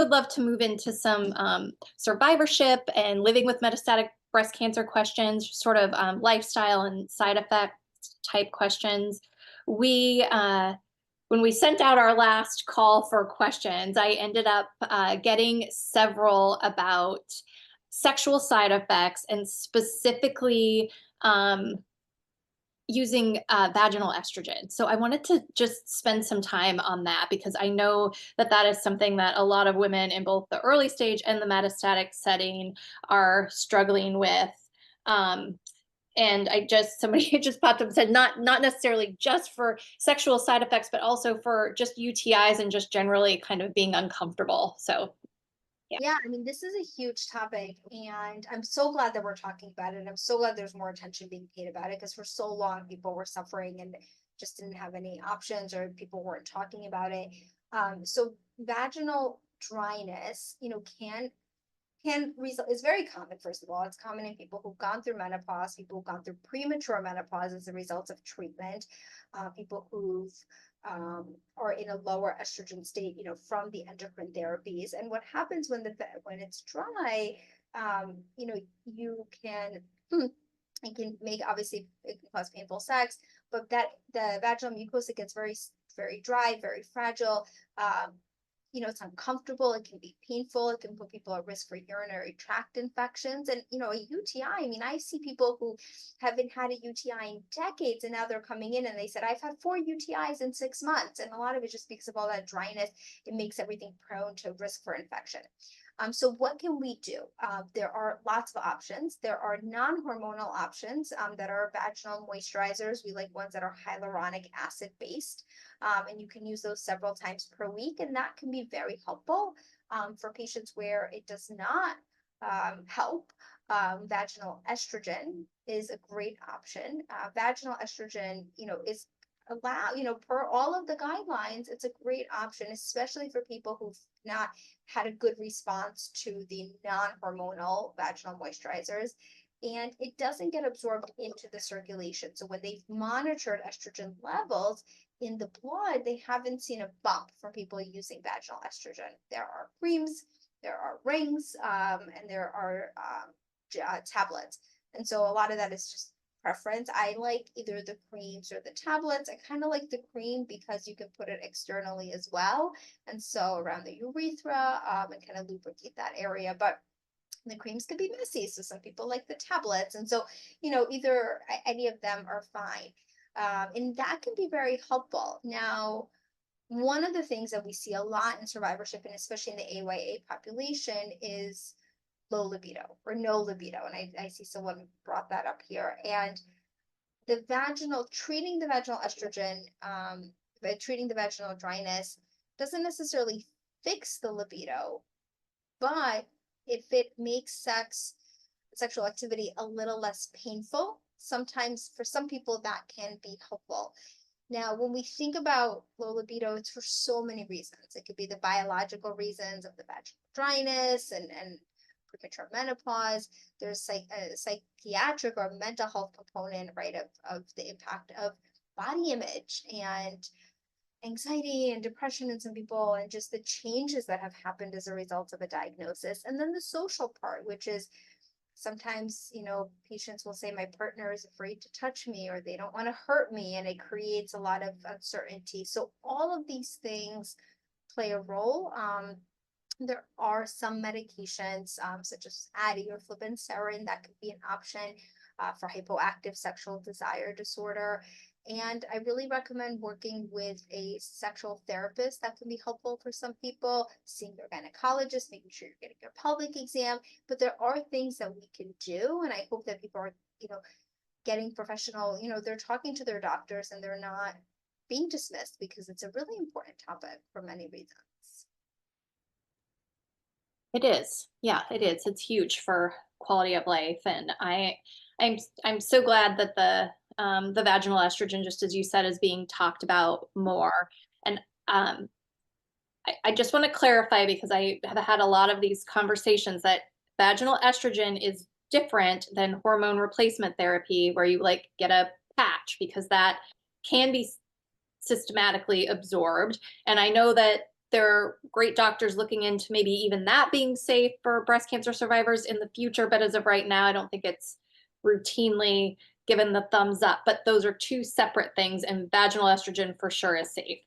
would love to move into some survivorship and living with metastatic breast cancer questions, sort of lifestyle and side effect type questions. We, when we sent out our last call for questions, I ended up getting several about sexual side effects and specifically using vaginal estrogen. So I wanted to just spend some time on that because I know that that is something that a lot of women in both the early stage and the metastatic setting are struggling with. Um, and I just somebody just popped up and said not necessarily just for sexual side effects, but also for just UTIs and just generally kind of being uncomfortable. So yeah. Yeah, I mean, this is a huge topic, and I'm so glad that we're talking about it. I'm so glad there's more attention being paid about it because for so long people were suffering and just didn't have any options, or people weren't talking about it. So vaginal dryness, can result is very common. First of all, it's common in people who've gone through menopause, people who've gone through premature menopause as a result of treatment, people who've are in a lower estrogen state, from the endocrine therapies. And what happens when it's dry, you can it can make, obviously it can cause painful sex, but that the vaginal mucosa gets very dry, very fragile. It's uncomfortable, it can be painful, it can put people at risk for urinary tract infections. And, a UTI, I mean, I see people who haven't had a UTI in decades, and now they're coming in and they said, I've had 4 UTIs in 6 months. And a lot of it just because of all that dryness, it makes everything prone to risk for infection. So what can we do? There are lots of options. There are non-hormonal options that are vaginal moisturizers. We like ones that are hyaluronic acid based, and you can use those several times per week, and that can be very helpful for patients where it does not help. Vaginal estrogen is a great option. Vaginal estrogen, is per all of the guidelines, it's a great option, especially for people who've not had a good response to the non-hormonal vaginal moisturizers. And it doesn't get absorbed into the circulation. So when they've monitored estrogen levels in the blood, they haven't seen a bump from people using vaginal estrogen. There are creams, there are rings, and there are tablets. And so a lot of that is just preference. I like either the creams or the tablets. I kind of like the cream because you can put it externally as well. And so around the urethra, and kind of lubricate that area. But the creams can be messy. So some people like the tablets. And so, either any of them are fine. And that can be very helpful. Now, one of the things that we see a lot in survivorship, and especially in the AYA population, is low libido or no libido. And I see someone brought that up here. And treating the vaginal estrogen, by treating the vaginal dryness, doesn't necessarily fix the libido, but if it makes sexual activity a little less painful, sometimes for some people that can be helpful. Now, when we think about low libido, it's for so many reasons. It could be the biological reasons of the vaginal dryness and premature menopause. There's a psychiatric or mental health component, right, of the impact of body image and anxiety and depression in some people, and just the changes that have happened as a result of a diagnosis. And then the social part, which is sometimes, patients will say, my partner is afraid to touch me, or they don't want to hurt me, and it creates a lot of uncertainty. So all of these things play a role. There are some medications, such as Addyi or flibanserin, that could be an option for hypoactive sexual desire disorder. And I really recommend working with a sexual therapist. That can be helpful for some people, seeing their gynecologist, making sure you're getting your pelvic exam. But there are things that we can do, and I hope that people are, getting professional, they're talking to their doctors and they're not being dismissed, because it's a really important topic for many reasons. It is. Yeah, it is. It's huge for quality of life, and I'm so glad that the vaginal estrogen, just as you said, is being talked about more. And I just want to clarify, because I have had a lot of these conversations, that vaginal estrogen is different than hormone replacement therapy, where you like get a patch, because that can be systematically absorbed. And I know that there are great doctors looking into maybe even that being safe for breast cancer survivors in the future. But as of right now, I don't think it's routinely given the thumbs up. But those are two separate things, and vaginal estrogen for sure is safe.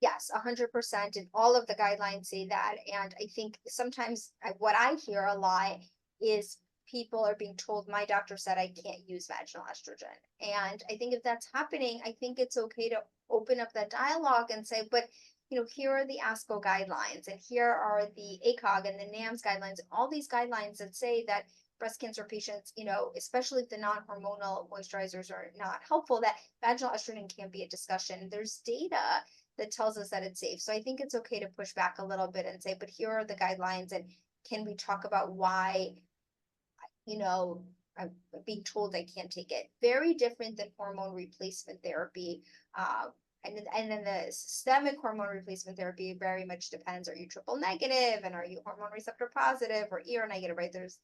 Yes, 100%. And all of the guidelines say that. And I think sometimes what I hear a lot is people are being told, my doctor said I can't use vaginal estrogen. And I think if that's happening, I think it's okay to open up that dialogue and say, but here are the ASCO guidelines, and here are the ACOG and the NAMS guidelines, and all these guidelines that say that breast cancer patients, especially if the non-hormonal moisturizers are not helpful, that vaginal estrogen can be a discussion. There's data that tells us that it's safe. So I think it's okay to push back a little bit and say, but here are the guidelines, and can we talk about why, you know, I'm being told I can't take it. Very different than hormone replacement therapy. And then the systemic hormone replacement therapy very much depends. Are you triple negative, and are you hormone receptor positive or ER negative, right? There's